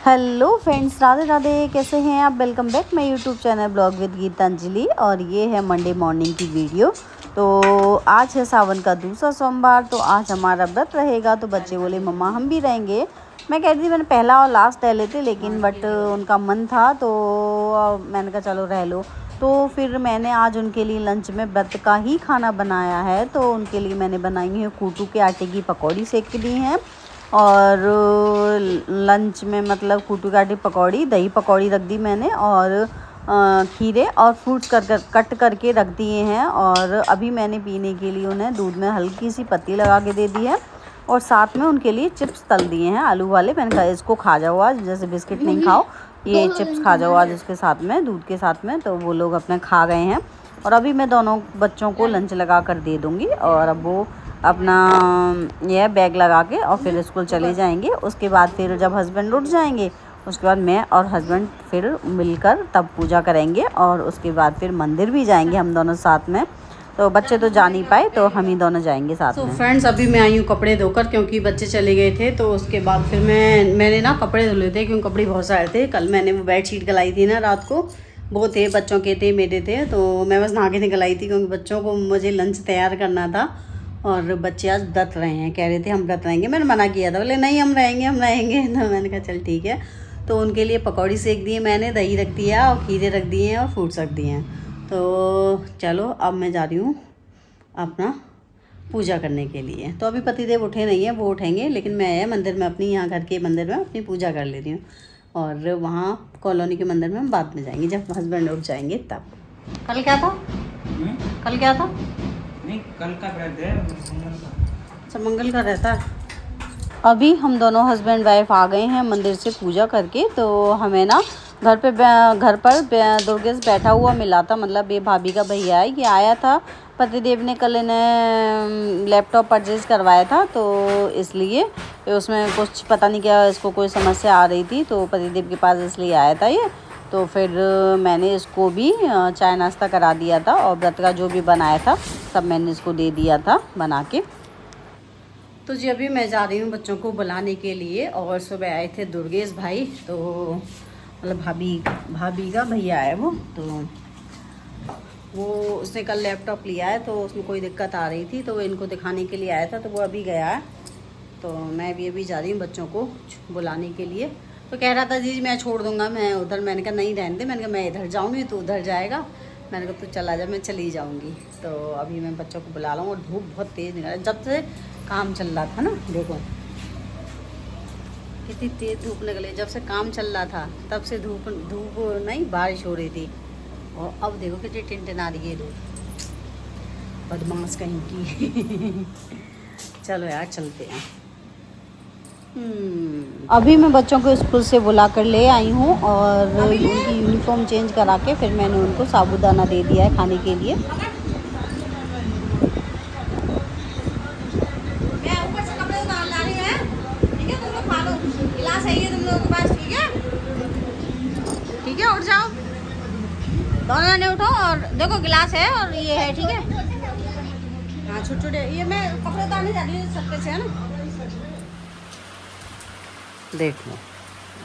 Hello friends, Radhe Radhe. कैसे हैं आप? Welcome back my YouTube channel blog with Geetanjali. और ये है मंडे मॉर्निंग की वीडियो। तो आज है सावन का दूसरा सोमवार, तो आज हमारा व्रत रहेगा। तो बच्चे बोले मम्मा हम भी रहेंगे। मैं कह रही थी मैंने पहला और लास्ट रह लेते, लेकिन बट उनका मन था तो मैंने कहा चलो रह लो। तो फिर मैंने आज उनके लिए लंच में व्रत का ही खाना बनाया है। तो उनके लिए मैंने बनाई है कूटू के आटे की पकौड़ी सेक दी हैं, और लंच में मतलब कूटू काटी पकौड़ी, दही पकौड़ी रख दी मैंने, और खीरे और फ्रूट्स कट करके रख दिए हैं। और अभी मैंने पीने के लिए उन्हें दूध में हल्की सी पत्ती लगा के दे दी है, और साथ में उनके लिए चिप्स तल दिए हैं आलू वाले। मैंने कहा इसको खा जाओ आज, जैसे बिस्किट नहीं खाओ, ये चिप्स खा जाओ आज इसके साथ में, दूध के साथ में। तो वो लोग अपने खा गए हैं, और अभी मैं दोनों बच्चों को लंच लगा कर दे दूँगी, और अब वो अपना यह बैग लगा के और फिर स्कूल चले जाएंगे। उसके बाद फिर जब हस्बैंड उठ जाएंगे, उसके बाद मैं और हस्बैंड फिर मिलकर तब पूजा करेंगे, और उसके बाद फिर मंदिर भी जाएंगे हम दोनों साथ में। तो बच्चे तो जा नहीं पाए, तो हम ही दोनों जाएंगे साथ में। फ्रेंड्स, अभी मैं आई हूँ कपड़े धोकर, क्योंकि बच्चे चले गए थे। तो उसके बाद फिर मैंने ना कपड़े धुले थे, क्योंकि कपड़े बहुत सारे थे। कल मैंने वो बेडशीट गलाई थी ना रात को, वो थे बच्चों के थे, मेरे थे। तो मैं बस नहा के निकल आई थी, क्योंकि बच्चों को मुझे लंच तैयार करना था। और बच्चे आज व्रत रहे हैं, कह रहे थे हम व्रत रहेंगे। मैंने मना किया था, बोले नहीं हम रहेंगे हम रहेंगे। तो मैंने कहा चल ठीक है। तो उनके लिए पकौड़ी सेक दी है मैंने, दही रख दिया, और खीरे रख दिए हैं, और फ्रूट्स रख दिए हैं। तो चलो अब मैं जा रही हूँ अपना पूजा करने के लिए। तो अभी पतिदेव उठे नहीं है, वो उठेंगे, लेकिन मैं मंदिर में अपनी, यहाँ घर के मंदिर में अपनी पूजा कर लेती हूँ। और वहाँ कॉलोनी के मंदिर में हम बाद में जाएंगे, जब हस्बैंड उठ जाएंगे तब। कल क्या था? कल क्या था? नहीं, कल का व्रत है, मंगल का। अच्छा, मंगल का रहता है। अभी हम दोनों हस्बैंड वाइफ आ गए हैं मंदिर से पूजा करके। तो हमें ना घर पर दुर्गेश बैठा हुआ मिला था, मतलब ये भाभी का भैया है, ये आया था। पतिदेव ने कल इन्हें लैपटॉप परचेज़ करवाया था, तो इसलिए उसमें कुछ पता नहीं क्या इसको कोई समस्या आ रही थी, तो पतिदेव के पास इसलिए आया था ये। तो फिर मैंने इसको भी चाय नाश्ता करा दिया था, और व्रत का जो भी बनाया था सब मैंने इसको दे दिया था बना के। तो जी अभी मैं जा रही हूँ बच्चों को बुलाने के लिए। और सुबह आए थे दुर्गेश भाई, तो मतलब भाभी का भैया है वो। तो वो उसने कल लैपटॉप लिया है, तो उसमें कोई दिक्कत आ रही थी, तो वो इनको दिखाने के लिए आया था। तो वो अभी गया है, तो मैं भी अभी जा रही हूँ बच्चों को बुलाने के लिए। तो कह रहा था जी मैं छोड़ दूँगा, मैं उधर। मैंने कहा नहीं रहने दे, मैंने कहा मैं इधर जाऊँगी तो उधर जाएगा। मैंने कहा तू चला जा, मैं चली जाऊँगी। तो अभी मैं बच्चों को बुला रहा हूँ, और धूप बहुत तेज़ निकला जब से काम चल रहा था ना। देखो कितनी तेज़ धूप निकली, जब से काम चल रहा था तब से धूप धूप नहीं, बारिश हो रही थी। और अब देखो कितनी टिनटिना रही है धूप, बदमाश कहीं की। चलो यार चलते हैं। अभी मैं बच्चों को स्कूल से बुला कर ले आई हूँ, और उनकी यूनिफॉर्म चेंज करा के फिर मैंने उनको साबूदाना दे दिया है खाने के लिए। ठीक है, उठ जाओ दोनों जने, उठो। और देखो गिलास है और ये है, ठीक है। हाँ छोटे छोटे, ये मैं कपड़े उतारने जा रही हूँ छत पे से, है ना। देख लो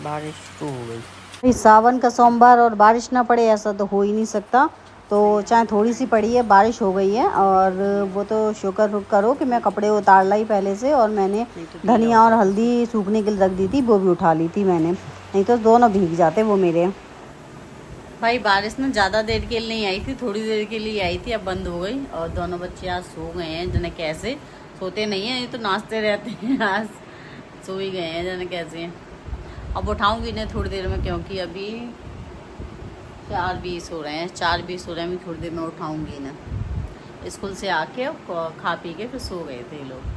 बारिश तो हो गई। भाई सावन का सोमवार और बारिश ना पड़े ऐसा तो हो ही नहीं सकता। तो चाहे थोड़ी सी पड़ी है, बारिश हो गई है, और वो तो शुक्र करो कि मैं कपड़े उतार लाई पहले से, और मैंने धनिया और हल्दी सूखने के लिए रख दी थी, वो भी उठा ली थी मैंने, नहीं तो दोनों भीग जाते वो मेरे। भाई बारिश ना ज़्यादा देर के लिए नहीं आई थी, थोड़ी देर के लिए आई थी, अब बंद हो गई। और दोनों बच्चे आज सो गए हैं, जिन्हें कैसे सोते नहीं हैं, ये तो नाचते रहते हैं। आज सो ही गए हैं जिन्हें कैसे। अब उठाऊंगी इन्हें थोड़ी देर में, क्योंकि अभी 4:20 हो रहे हैं, 4:20 हो रहे हैं। अभी थोड़ी देर में उठाऊंगी इन्हें। स्कूल से आके खा पी के फिर सो गए थे लोग।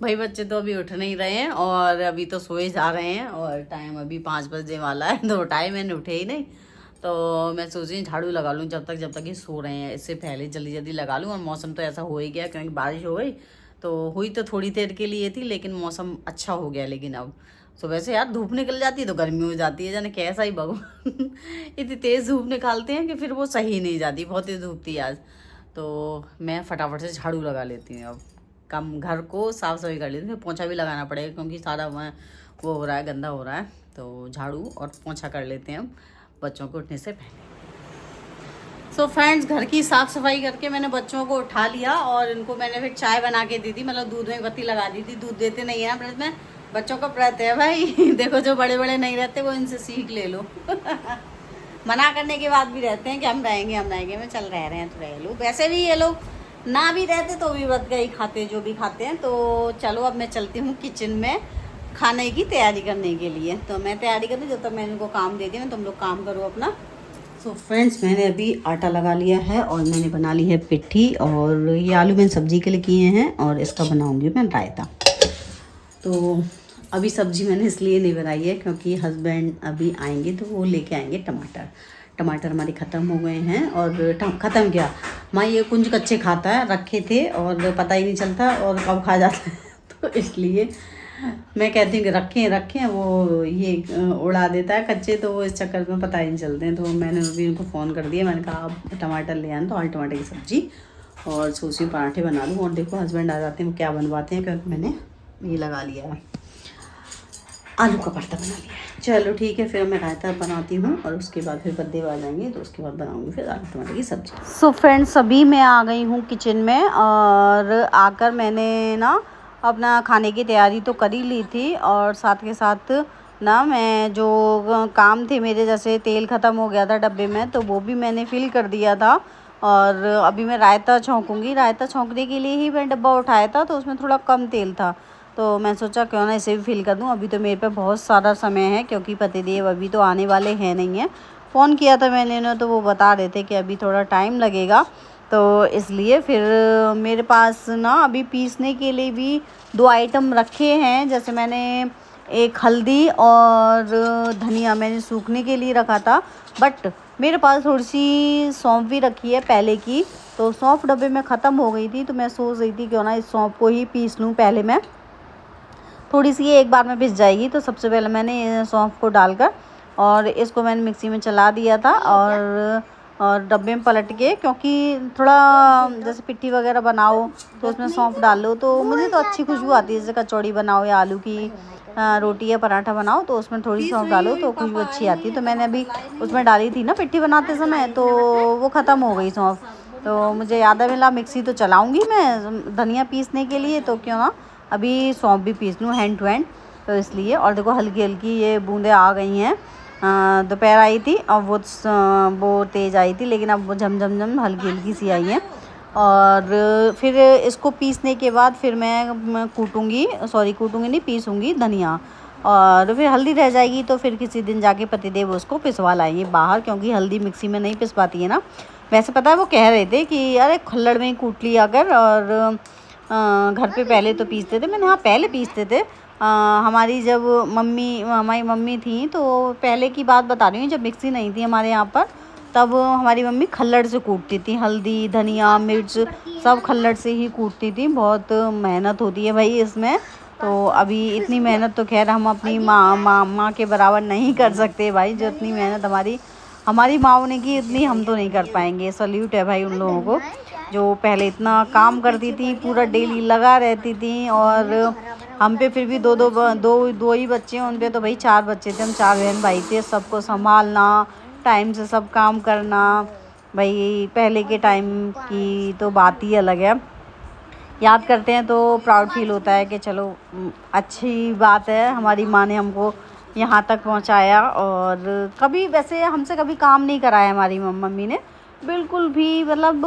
भाई बच्चे तो अभी उठ नहीं रहे हैं, और अभी तो सोए जा रहे हैं, और टाइम अभी 5 बजने वाला है। तो उठाए मैंने, उठे ही नहीं। तो मैं सोच रही झाड़ू लगा लूँ जब तक ये सो रहे हैं, इससे पहले जल्दी जल्दी लगा लूँ। और मौसम तो ऐसा हो ही गया, क्योंकि बारिश हो गई। तो हुई तो थोड़ी देर के लिए थी, लेकिन मौसम अच्छा हो गया। लेकिन अब सुबह से यार धूप निकल जाती है तो गर्मी हो जाती है, जाने कैसा ही भगवान इतनी तेज़ धूप निकालते हैं कि फिर वो सही नहीं जाती। बहुत तेज़ धूप थी आज। तो मैं फटाफट से झाड़ू लगा लेती हूँ अब। कम घर को साफ़ सफाई कर लेती हूँ, पोंछा भी लगाना पड़ेगा, क्योंकि सारा वो हो रहा है, गंदा हो रहा है, तो झाड़ू और पोंछा कर लेते हैं हम बच्चों को उठने से पहले। सो फ्रेंड्स, घर की साफ़ सफाई करके मैंने बच्चों को उठा लिया और इनको मैंने फिर चाय बना के दी थी, मतलब दूध में बत्ती लगा दी थी। दूध देते नहीं है व्रत में, बच्चों का व्रत है भाई। देखो जो बड़े बड़े नहीं रहते वो इनसे सीख ले लो। मना करने के बाद भी रहते हैं कि हम रहेंगे मैं चल रहे हैं तो रह लो। वैसे भी ये लोग ना भी रहते तो भी व्रत का ही खाते जो भी खाते हैं। तो चलो अब मैं चलती हूँ किचन में खाने की तैयारी करने के लिए। तो मैं तैयारी कर दूँ, जब तक मैंने इनको काम दे दिया मैं, तुम लोग काम करो अपना। सो फ्रेंड्स, मैंने अभी आटा लगा लिया है और मैंने बना ली है पिट्ठी, और ये आलू मैंने सब्जी के लिए किए हैं और इसका बनाऊंगी मैं रायता। तो अभी सब्जी मैंने इसलिए नहीं बनाई है क्योंकि हस्बैंड अभी आएंगे तो वो लेके आएंगे टमाटर हमारे ख़त्म हो गए हैं। और ख़त्म क्या, माँ ये कुंज कच्चे खाता है, रखे थे और पता ही नहीं चलता और कब खा जाता है। तो इसलिए मैं कहती हूँ कि रखें, वो ये उड़ा देता है कच्चे, तो वो इस चक्कर में पता ही नहीं चलते हैं। तो मैंने अभी उनको फ़ोन कर दिया, मैंने कहा आप टमाटर ले आए, तो आलू टमाटर की सब्ज़ी और सोची पराठे बना लूँ। और देखो हस्बैंड आ जाते हैं, वो क्या बनवाते हैं, क्योंकि मैंने ये लगा लिया है, आलू का पराठा बना लिया है। चलो ठीक है, फिर मैं रायता बनाती हूँ और उसके बाद फिर बद्दे आ जाएंगे तो उसके बाद बनाऊँगी फिर आलू टमाटर की सब्ज़ी। सो फ्रेंड्स, अभी मैं आ गई हूँ किचन में और आकर मैंने ना अपना खाने की तैयारी तो कर ही ली थी, और साथ के साथ ना मैं जो काम थे मेरे, जैसे तेल ख़त्म हो गया था डब्बे में तो वो भी मैंने फिल कर दिया था। और अभी मैं रायता छौंकूँगी। रायता छौंकने के लिए ही मैं डब्बा उठाया था, तो उसमें थोड़ा कम तेल था, तो मैं सोचा क्यों ना इसे भी फिल कर दूं। अभी तो मेरे पे बहुत सारा समय है क्योंकि पतिदेव अभी तो आने वाले हैं नहीं हैं। फ़ोन किया था मैंने उन्हें तो वो बता रहे थे कि अभी थोड़ा टाइम लगेगा, तो इसलिए फिर मेरे पास ना अभी पीसने के लिए भी 2 आइटम रखे हैं। जैसे मैंने एक हल्दी और धनिया मैंने सूखने के लिए रखा था, बट मेरे पास थोड़ी सी सौंफ भी रखी है पहले की, तो सौंफ डब्बे में ख़त्म हो गई थी, तो मैं सोच रही थी क्यों ना इस सौंफ को ही पीस लूँ पहले मैं, थोड़ी सी एक बार में पिस जाएगी। तो सबसे पहले मैंने सौंफ को डालकर और इसको मैंने मिक्सी में चला दिया था और डब्बे में पलट के, क्योंकि थोड़ा जैसे पिट्ठी वगैरह बनाओ तो उसमें सौंफ डाल लो तो मुझे तो अच्छी खुशबू आती है। जैसे कचौड़ी बनाओ या आलू की रोटी या पराठा बनाओ तो उसमें थोड़ी सौंफ डालो तो खुशबू अच्छी आती है। तो मैंने अभी उसमें डाली थी ना पिट्ठी बनाते समय, तो वो ख़त्म हो गई सौंफ। तो मुझे याद है मिला मिक्सी तो चलाऊँगी मैं धनिया पीसने के लिए, तो क्यों ना अभी सौंफ भी पीस लूँ हैंड टू हैंड, तो इसलिए। और देखो हल्की हल्की ये बूंदें आ गई हैं। दोपहर आई थी और वो तेज़ आई थी, लेकिन अब वो झम हल्की हल्की सी आई है। और फिर इसको पीसने के बाद फिर मैं कूटूँगी नहीं, पीसूँगी धनिया, और फिर हल्दी रह जाएगी तो फिर किसी दिन जाके पतिदेव उसको पिसवा लाएंगे बाहर, क्योंकि हल्दी मिक्सी में नहीं पिस पाती है ना। वैसे पता है वो कह रहे थे कि अरे खल्लड़ में ही कूट लिया अगर, और घर पे पहले तो पीसते थे। मैंने हाँ पहले पीसते थे, हमारी मम्मी थी तो पहले की बात बता रही हूँ, जब मिक्सी नहीं थी हमारे यहाँ पर, तब हमारी मम्मी खल्लड़ से कूटती थी, हल्दी धनिया मिर्च सब खल्लड़ से ही कूटती थी। बहुत मेहनत होती है भाई इसमें, तो अभी इतनी मेहनत तो खैर हम अपनी माँ के बराबर नहीं कर सकते भाई। जो इतनी मेहनत हमारी माँओं ने की, इतनी हम तो नहीं कर पाएंगे। सल्यूट है भाई उन लोगों को जो पहले इतना काम करती थी, पूरा डेली लगा रहती थी। और हम पे फिर भी दो ही बच्चे हैं, उन पे तो भाई 4 बच्चे थे, हम 4 बहन भाई थे। सबको संभालना, टाइम से सब काम करना, भाई पहले के टाइम की तो बात ही अलग है। याद करते हैं तो प्राउड फील होता है कि चलो अच्छी बात है हमारी माँ ने हमको यहाँ तक पहुँचाया। और कभी वैसे हमसे कभी काम नहीं कराया हमारी मम्मी ने, बिल्कुल भी, मतलब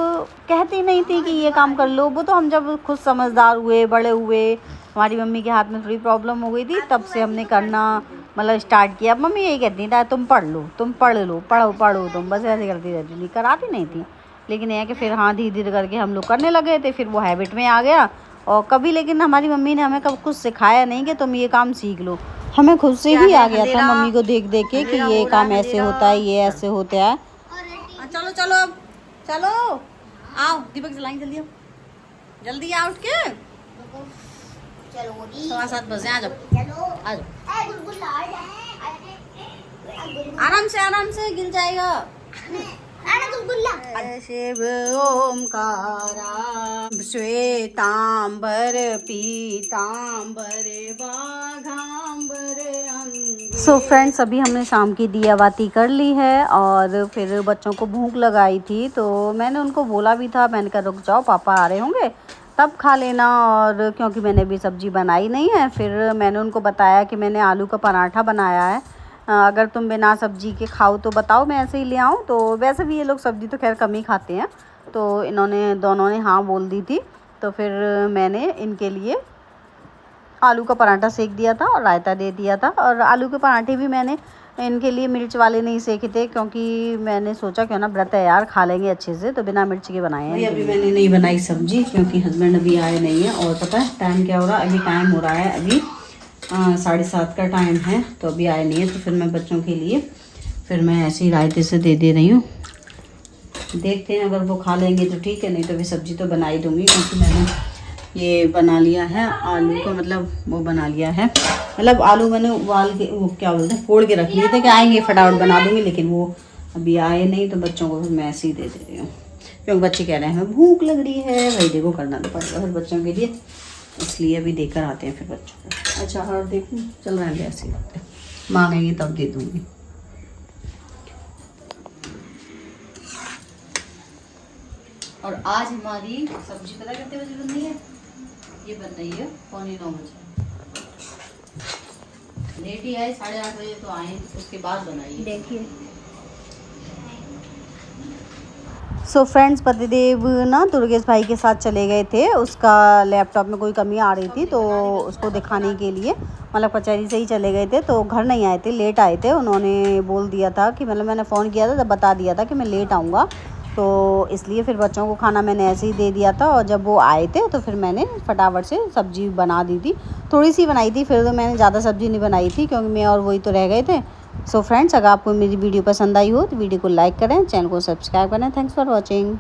कहती नहीं थी कि ये काम कर लो। वो तो हम जब खुद समझदार हुए, बड़े हुए, हमारी मम्मी के हाथ में थोड़ी प्रॉब्लम हो गई थी, तब से हमने करना मतलब स्टार्ट किया। मम्मी यही कहती थी तुम पढ़ लो पढ़ो तुम, बस ऐसे करती रहती थी, कराती नहीं थी। लेकिन यह कि फिर हाँ धीरे धीरे करके हम लोग करने लगे थे, फिर वो हैबिट में आ गया। और कभी लेकिन हमारी मम्मी ने हमें कभी कुछ सिखाया नहीं कि तुम ये काम सीख लो, हमें खुद से ही आ गया था मम्मी को देख देख के कि ये काम ऐसे होता है, ये ऐसे होता है। चलो अब चलो, आओ दीपक जलाएंगे, जल्दी आओ उठ के। 7:15 बजे आ जाओ। आराम से गिर जाएगा। शिव ओमकारा श्वेतांबर पीतांबर बाघांबर सो फ्रेंड्स, अभी हमने शाम की दिया बाती कर ली है और फिर बच्चों को भूख लगाई थी तो मैंने उनको बोला भी था, मैंने कहा रुक जाओ पापा आ रहे होंगे तब खा लेना। और क्योंकि मैंने अभी सब्ज़ी बनाई नहीं है, फिर मैंने उनको बताया कि मैंने आलू का पराठा बनाया है, अगर तुम बिना सब्ज़ी के खाओ तो बताओ, मैं ऐसे ही ले आऊँ। तो वैसे भी ये लोग सब्ज़ी तो खैर कम ही खाते हैं, तो इन्होंने दोनों ने हाँ बोल दी थी। तो फिर मैंने इनके लिए आलू का पराठा सेक दिया था और रायता दे दिया था। और आलू के पराठे भी मैंने इनके लिए मिर्च वाले नहीं सेके थे, क्योंकि मैंने सोचा क्यों ना व्रत है यार, खा लेंगे अच्छे से, तो बिना मिर्च के बनाए हैं। अभी मैंने नहीं बनाई सब्जी क्योंकि हस्बैंड अभी आए नहीं है। और पता है टाइम क्या हो रहा है, अभी टाइम हो रहा है अभी 7:30 का टाइम है, तो अभी आए नहीं है। तो फिर मैं बच्चों के लिए फिर मैं ऐसे ही रायते से दे रही हूँ। देखते हैं अगर वो खा लेंगे तो ठीक है, नहीं तो भी सब्जी तो बना ही दूँगी, क्योंकि मैंने ये बना लिया है आलू का, मतलब वो बना लिया है, मतलब आलू मैंने उबाल के, वो क्या बोलते हैं, फोड़ के रख लिए थे कि आएंगे फटाफट बना दूँगी, लेकिन वो अभी आए नहीं। तो बच्चों को मैं ऐसे ही दे रही हूँ, क्योंकि बच्चे कह रहे हैं हमें भूख लग रही है, भाई देखो करना तो पड़ेगा फिर बच्चों के लिए, इसलिए अभी देकर आते हैं फिर बच्चों को। अच्छा और देखूँ चल रहा है ऐसे ही, मांगेंगे तब दे दूँगी। और आज हमारी सब्जी पता कितने बजे बन रही है, ये बन रही है 8:45 बजे। लेट ही आए, 8:30 बजे तो आए, उसके बाद बनाइए। देखिए सो फ्रेंड्स, पतिदेव ना दुर्गेश भाई के साथ चले गए थे, उसका लैपटॉप में कोई कमी आ रही थी तो उसको दिखाने के लिए, मतलब कचहरी से ही चले गए थे, तो घर नहीं आए थे, लेट आए थे। उन्होंने बोल दिया था कि, मतलब मैंने फ़ोन किया था तब बता दिया था कि मैं लेट आऊँगा, तो इसलिए फिर बच्चों को खाना मैंने ऐसे ही दे दिया था। और जब वो आए थे तो फिर मैंने फटाफट से सब्ज़ी बना दी थी, थोड़ी सी बनाई थी, फिर तो मैंने ज़्यादा सब्ज़ी नहीं बनाई थी क्योंकि मैं और वही तो रह गए थे। सो फ्रेंड्स, अगर आपको मेरी वीडियो पसंद आई हो तो वीडियो को लाइक करें, चैनल को सब्सक्राइब करें। Thanks for watching.